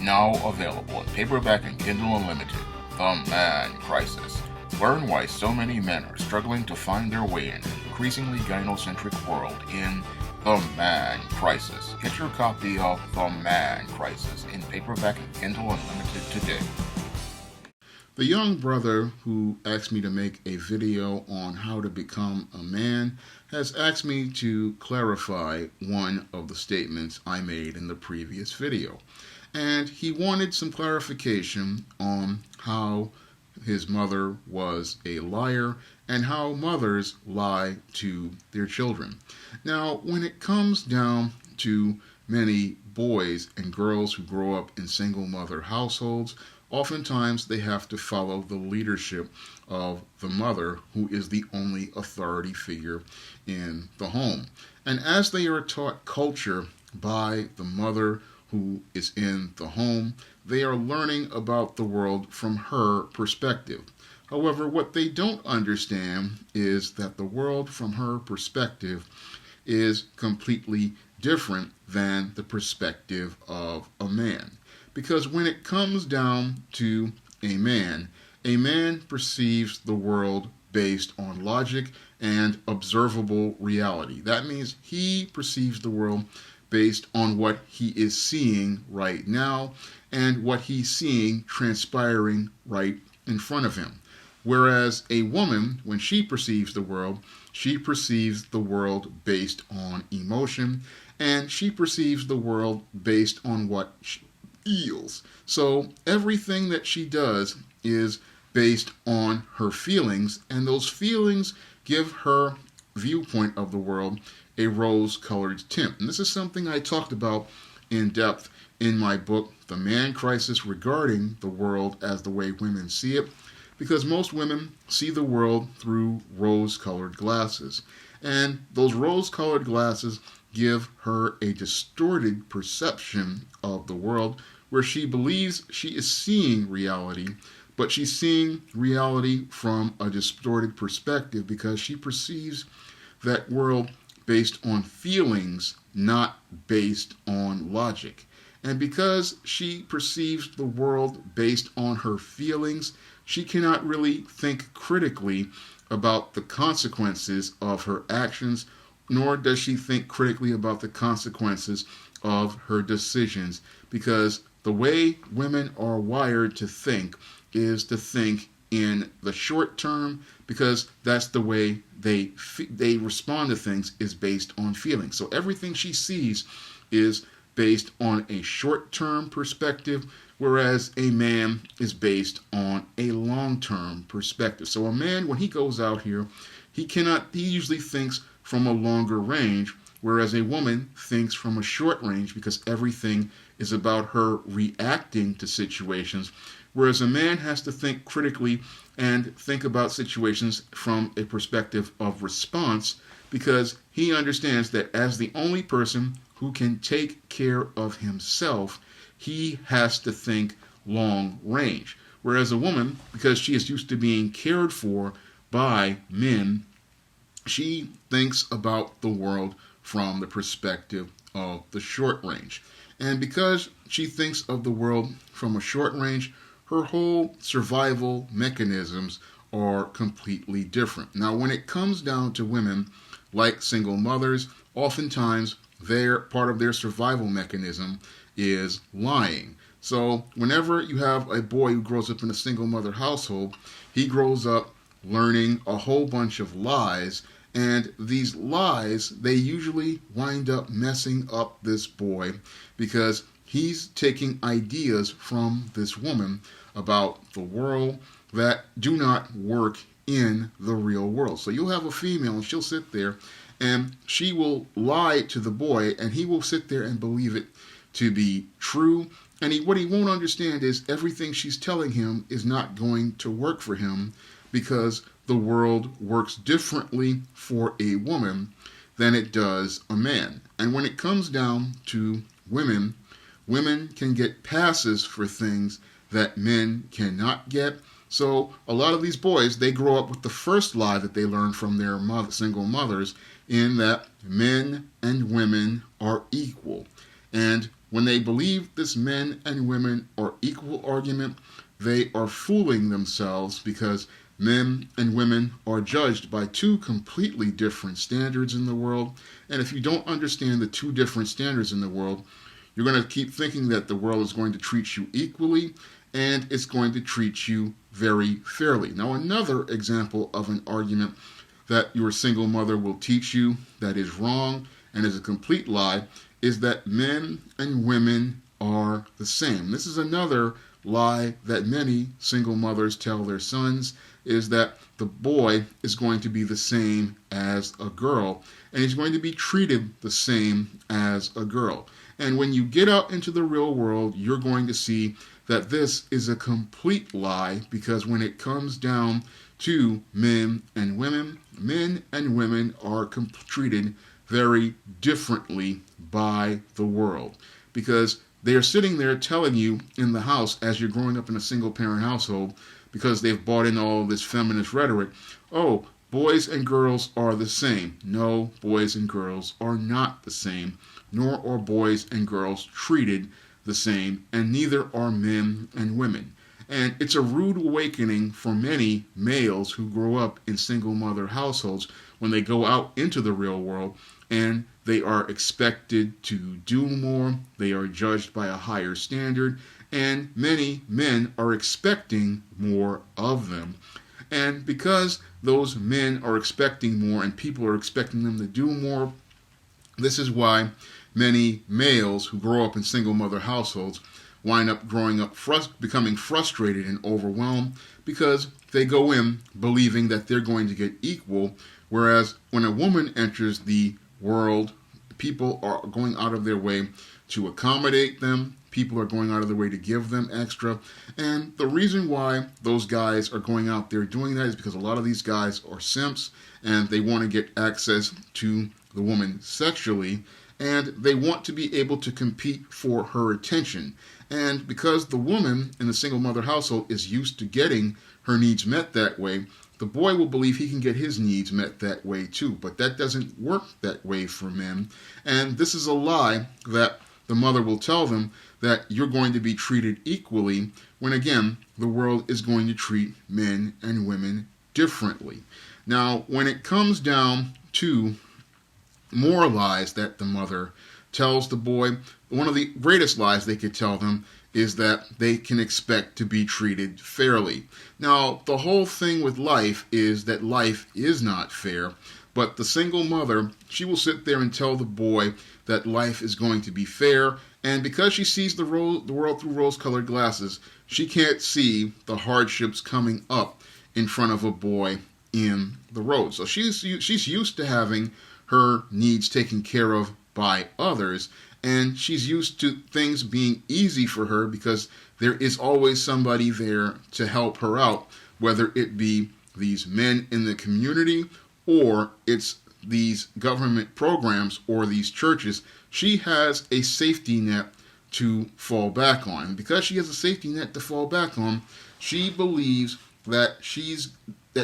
Now available in paperback and Kindle Unlimited, The Man Crisis. Learn why so many men are struggling to find their way in an increasingly gynocentric world in The Man Crisis. Get your copy of The Man Crisis in paperback and Kindle Unlimited today. The young brother who asked me to make a video on how to become a man has asked me to clarify one of the statements I made in the previous video. And he wanted some clarification on how his mother was a liar and how mothers lie to their children. Now, when it comes down to many boys and girls who grow up in single mother households, oftentimes they have to follow the leadership of the mother, who is the only authority figure in the home. And as they are taught culture by the mother who is in the home, they are learning about the world from her perspective. However, what they don't understand is that the world from her perspective is completely different than the perspective of a man. Because when it comes down to a man perceives the world based on logic and observable reality. That means he perceives the world based on what he is seeing right now and what he's seeing transpiring right in front of him. Whereas a woman, when she perceives the world based on emotion, and she perceives the world based on what she feels. So everything that she does is based on her feelings, and those feelings give her viewpoint of the world a rose-colored tint. And this is something I talked about in depth in my book, The Man Crisis, regarding the world as the way women see it, because most women see the world through rose-colored glasses. And those rose-colored glasses give her a distorted perception of the world, where she believes she is seeing reality, but she's seeing reality from a distorted perspective because she perceives that world based on feelings, not based on logic. And because she perceives the world based on her feelings, she cannot really think critically about the consequences of her actions, nor does she think critically about the consequences of her decisions, because the way women are wired to think is to think in the short term, because that's the way they respond to things, is based on feelings. So everything she sees is based on a short-term perspective, whereas a man is based on a long-term perspective. So a man, when he goes out here, he usually thinks from a longer range, whereas a woman thinks from a short range, because everything is about her reacting to situations, whereas a man has to think critically and think about situations from a perspective of response, because he understands that as the only person who can take care of himself, he has to think long range. Whereas a woman, because she is used to being cared for by men, she thinks about the world from the perspective of the short range. And because she thinks of the world from a short range, her whole survival mechanisms are completely different. Now, when it comes down to women, like single mothers, oftentimes part of their survival mechanism is lying. So whenever you have a boy who grows up in a single mother household, he grows up learning a whole bunch of lies, and these lies, they usually wind up messing up this boy, because he's taking ideas from this woman about the world that do not work in the real world. So you'll have a female, and she'll sit there and she will lie to the boy, and he will sit there and believe it to be true. And what he won't understand is everything she's telling him is not going to work for him, because the world works differently for a woman than it does a man. And when it comes down to women, women can get passes for things that men cannot get. So a lot of these boys, they grow up with the first lie that they learn from their single mothers, in that men and women are equal. And When they believe this men and women are equal argument, they are fooling themselves, because men and women are judged by two completely different standards in the world. And if you don't understand the two different standards in the world, you're going to keep thinking that the world is going to treat you equally, and it's going to treat you very fairly. Now, another example of an argument that your single mother will teach you that is wrong and is a complete lie is that men and women are the same. This is another lie that many single mothers tell their sons, is that the boy is going to be the same as a girl, and he's going to be treated the same as a girl. And when you get out into the real world, you're going to see that this is a complete lie, because when it comes down to men and women are treated very differently by the world, because they are sitting there telling you in the house as you're growing up in a single parent household, because they've bought in all this feminist rhetoric, oh, boys and girls are the same. No, boys and girls are not the same, nor are boys and girls treated the same, and neither are men and women. And it's a rude awakening for many males who grow up in single mother households when they go out into the real world, and they are expected to do more, they are judged by a higher standard, and many men are expecting more of them. And because those men are expecting more and people are expecting them to do more, this is why many males who grow up in single mother households wind up becoming frustrated and overwhelmed, because they go in believing that they're going to get equal, whereas when a woman enters the world, people are going out of their way to accommodate them. People are going out of their way to give them extra. And the reason why those guys are going out there doing that is because a lot of these guys are simps, and they want to get access to the woman sexually, and they want to be able to compete for her attention. And because the woman in the single mother household is used to getting her needs met that way, the boy will believe he can get his needs met that way too. But that doesn't work that way for men. And this is a lie that the mother will tell them, that you're going to be treated equally, when again, the world is going to treat men and women differently. Now, when it comes down to more lies that the mother tells the boy, one of the greatest lies they could tell them is that they can expect to be treated fairly. Now, the whole thing with life is that life is not fair, but the single mother, she will sit there and tell the boy that life is going to be fair, and because she sees the world through rose-colored glasses, she can't see the hardships coming up in front of a boy in the road. So she's used to having her needs taken care of by others, and she's used to things being easy for her because there is always somebody there to help her out, whether it be these men in the community or it's these government programs or these churches. She has a safety net to fall back on. And because she has a safety net to fall back on, she believes that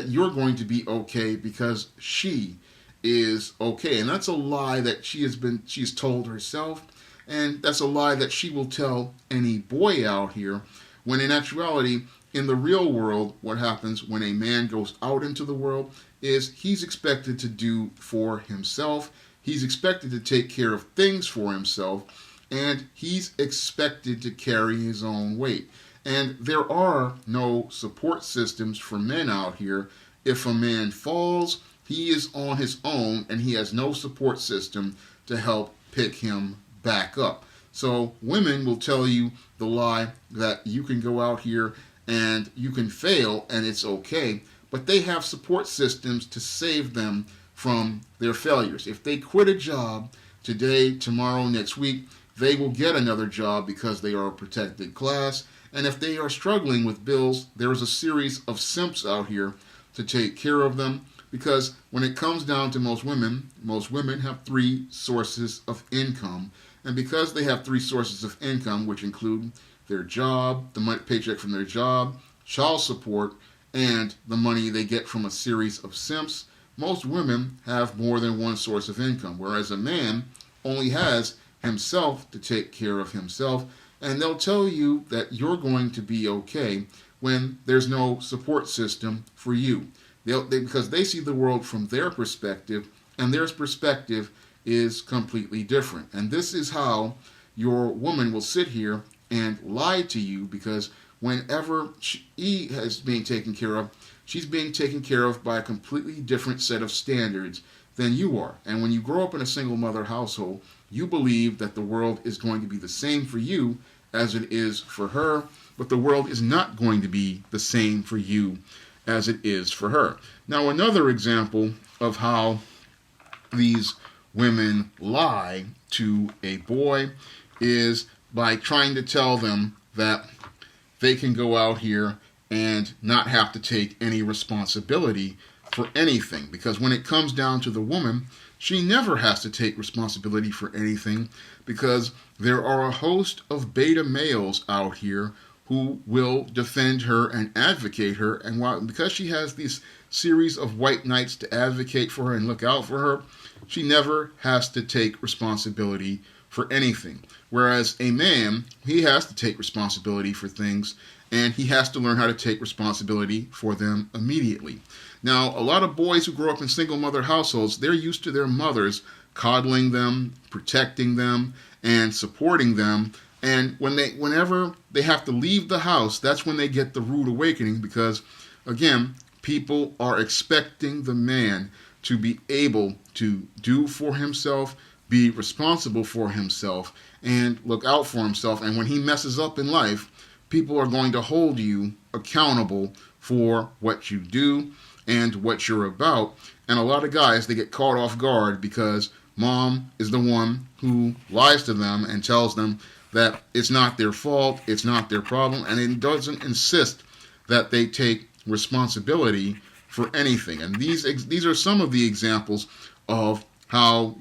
you're going to be okay because she is okay. And that's a lie that she's told herself, and that's a lie that she will tell any boy out here, when in actuality, in the real world, what happens when a man goes out into the world is he's expected to do for himself, he's expected to take care of things for himself, and he's expected to carry his own weight. And there are no support systems for men out here. If a man falls, he is on his own, and he has no support system to help pick him back up. So women will tell you the lie that you can go out here and you can fail and it's okay, but they have support systems to save them from their failures. If they quit a job today, tomorrow, next week, they will get another job because they are a protected class. And if they are struggling with bills, there's a series of simps out here to take care of them. Because when it comes down to most women have three sources of income. And because they have three sources of income, which include their job, the paycheck from their job, child support, and the money they get from a series of simps, most women have more than one source of income. Whereas a man only has himself to take care of himself, and they'll tell you that you're going to be okay when there's no support system for you. Because they see the world from their perspective, and their perspective is completely different. And this is how your woman will sit here and lie to you, because whenever she is being taken care of, she's being taken care of by a completely different set of standards than you are. And when you grow up in a single mother household, you believe that the world is going to be the same for you as it is for her, but the world is not going to be the same for you as it is for her. Now, another example of how these women lie to a boy is by trying to tell them that they can go out here and not have to take any responsibility for anything. Because when it comes down to the woman, she never has to take responsibility for anything, because there are a host of beta males out here who will defend her and advocate her. And because she has this series of white knights to advocate for her and look out for her, she never has to take responsibility for anything. Whereas a man, he has to take responsibility for things, and he has to learn how to take responsibility for them immediately. Now, a lot of boys who grow up in single mother households, they're used to their mothers coddling them, protecting them, and supporting them. And whenever they have to leave the house, that's when they get the rude awakening, because, again, people are expecting the man to be able to do for himself, be responsible for himself, and look out for himself. And when he messes up in life, people are going to hold you accountable for what you do and what you're about. And a lot of guys, they get caught off guard because mom is the one who lies to them and tells them that it's not their fault, it's not their problem, and it doesn't insist that they take responsibility for anything. And these are some of the examples of how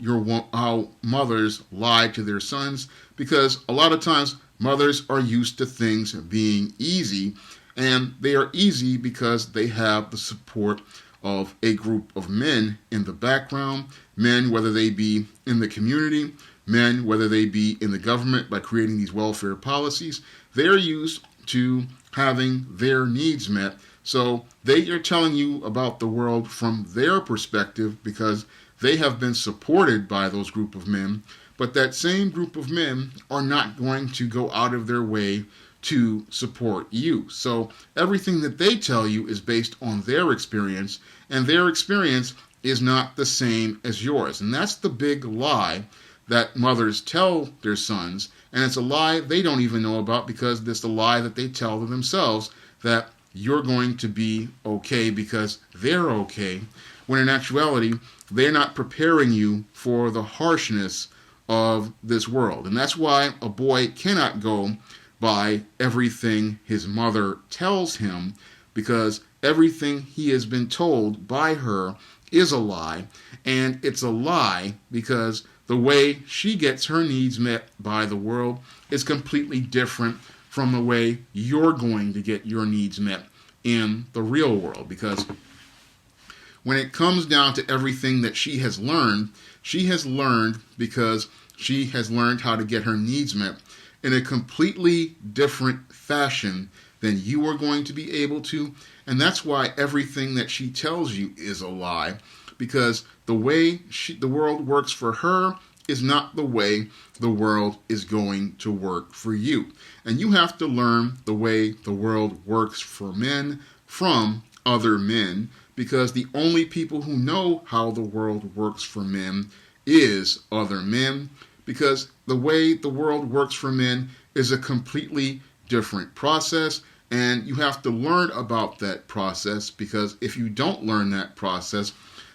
mothers lie to their sons, because a lot of times mothers are used to things being easy, and they are easy because they have the support of a group of men in the background, men whether they be in the community, men whether they be in the government by creating these welfare policies. They're used to having their needs met. So they are telling you about the world from their perspective because they have been supported by those group of men. But that same group of men are not going to go out of their way to support you. So everything that they tell you is based on their experience, and their experience is not the same as yours. And that's the big lie that mothers tell their sons, and it's a lie they don't even know about, because it's the lie that they tell to themselves, that you're going to be okay because they're okay, when in actuality, they're not preparing you for the harshness of this world. And that's why a boy cannot go by everything his mother tells him, because everything he has been told by her is a lie. And it's a lie because the way she gets her needs met by the world is completely different from the way you're going to get your needs met in the real world. Because when it comes down to everything that she has learned because she has learned how to get her needs met in a completely different fashion than you are going to be able to. And that's why everything that she tells you is a lie, because the way the world works for her is not the way the world is going to work for you. And you have to learn the way the world works for men from other men, because the only people who know how the world works for men is other men, because the way the world works for men is a completely different process, and you have to learn about that process, because if you don't learn that process,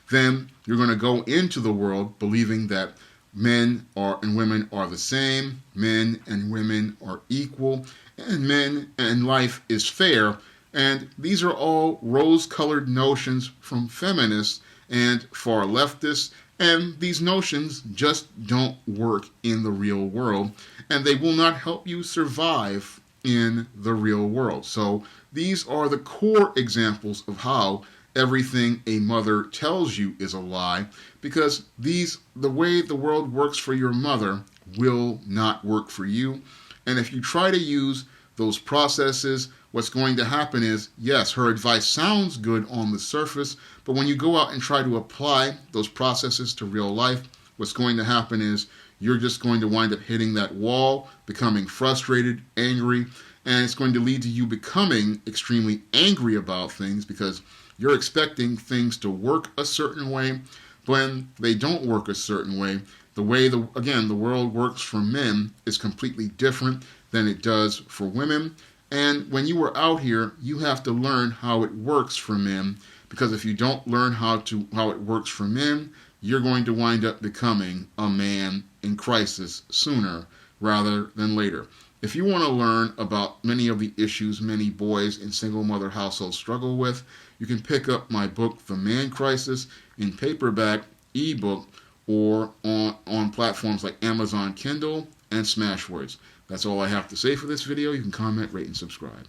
then you're going to go into the world believing that men and women are the same, men and women are equal, and men and life is fair. And these are all rose-colored notions from feminists and far leftists, and these notions just don't work in the real world, and they will not help you survive in the real world. So these are the core examples of how everything a mother tells you is a lie, because the way the world works for your mother will not work for you. And if you try to use those processes, what's going to happen is, yes, her advice sounds good on the surface, but when you go out and try to apply those processes to real life, what's going to happen is you're just going to wind up hitting that wall, becoming frustrated, angry, and it's going to lead to you becoming extremely angry about things because you're expecting things to work a certain way. When they don't work a certain way, the way, the world works for men is completely different than it does for women. And when you are out here, you have to learn how it works for men, because if you don't learn how it works for men, you're going to wind up becoming a man in crisis sooner rather than later. If you want to learn about many of the issues many boys in single mother households struggle with, you can pick up my book, The Man Crisis, in paperback, ebook, or on platforms like Amazon Kindle and Smashwords. That's all I have to say for this video. You can comment, rate, and subscribe.